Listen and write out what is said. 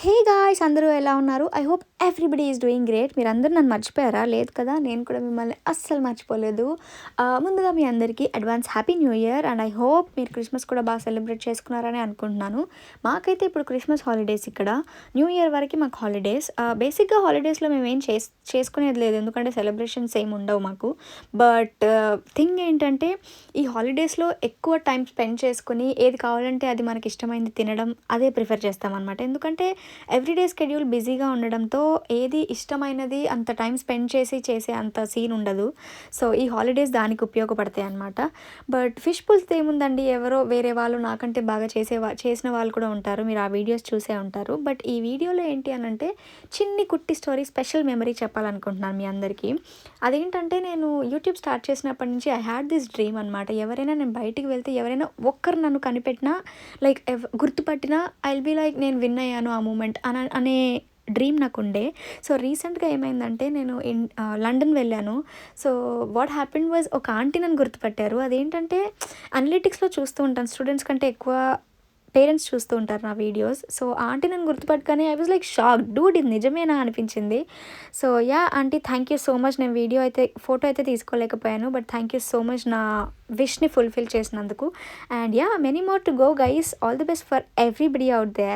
Hey guys, అందరూ ఎలా ఉన్నారు? I hope everybody is doing great. మీరందరూ నన్ను మర్చిపోయారా? లేదు కదా, నేను కూడా మిమ్మల్ని అస్సలు మర్చిపోలేదు. ముందుగా మీ అందరికీ advance happy new year and I hope మీరు క్రిస్మస్ కూడా బాగా సెలబ్రేట్ చేసుకున్నారని అనుకుంటున్నాను. మాకైతే ఇప్పుడు క్రిస్మస్ హాలిడేస్ ఇక్కడ, న్యూ ఇయర్ వరకు మాకు హాలిడేస్. బేసిక్గా హాలిడేస్లో మేము ఏం చేసుకునేది లేదు, ఎందుకంటే సెలబ్రేషన్స్ ఏమి ఉండవు మాకు. బట్ థింగ్ ఏంటంటే, ఈ హాలిడేస్లో ఎక్కువ టైం స్పెండ్ చేసుకుని ఏది కావాలంటే అది మనకి ఇష్టమైంది తినడం అదే ప్రిఫర్ చేస్తామన్నమాట. ఎందుకంటే ఎవ్రీడే స్కెడ్యూల్ బిజీగా ఉండడంతో ఏది ఇష్టమైనది అంత టైం స్పెండ్ చేసే అంత సీన్ ఉండదు. సో ఈ హాలిడేస్ దానికి ఉపయోగపడతాయి అనమాట. బట్ ఫిష్ పుల్స్ ఏముందండి, ఎవరో వేరే వాళ్ళు నాకంటే బాగా చేసిన వాళ్ళు కూడా ఉంటారు, మీరు ఆ వీడియోస్ చూసే ఉంటారు. బట్ ఈ వీడియోలో ఏంటి అని అంటే, చిన్ని కుట్టి స్టోరీ, స్పెషల్ మెమరీ చెప్పాలనుకుంటున్నాను మీ అందరికీ. అదేంటంటే, నేను యూట్యూబ్ స్టార్ట్ చేసినప్పటి నుంచి ఐ హ్యాడ్ దిస్ డ్రీమ్ అనమాట. ఎవరైనా నేను బయటికి వెళ్తే ఎవరైనా ఒక్కరు నన్ను కనిపెట్టినా, లైక్ గుర్తుపట్టినా, ఐ విల్ బి లైక్ నేను విన్ అయ్యాను ఆ మూమెంట్ అనే డ్రీమ్ నాకు ఉండే. సో రీసెంట్గా ఏమైందంటే, నేను లండన్ వెళ్ళాను. సో వాట్ హ్యాపెండ్ వాజ్, ఒక ఆంటీ నన్ను గుర్తుపట్టారు. అదేంటంటే, అనలిటిక్స్లో చూస్తూ ఉంటాను, స్టూడెంట్స్ కంటే ఎక్కువ పేరెంట్స్ చూస్తూ ఉంటారు నా వీడియోస్. సో ఆంటీ నన్ను గుర్తుపట్టుకొని I was like shock, dude ఇది నిజమేనా అనిపించింది. So yeah aunty, thank you so much. నేను ఫోటో అయితే తీసుకోలేకపోయాను, but thank you so much నా విష్ని ఫుల్ఫిల్ చేసినందుకు. And yeah, many more to go guys. All the best for everybody out there.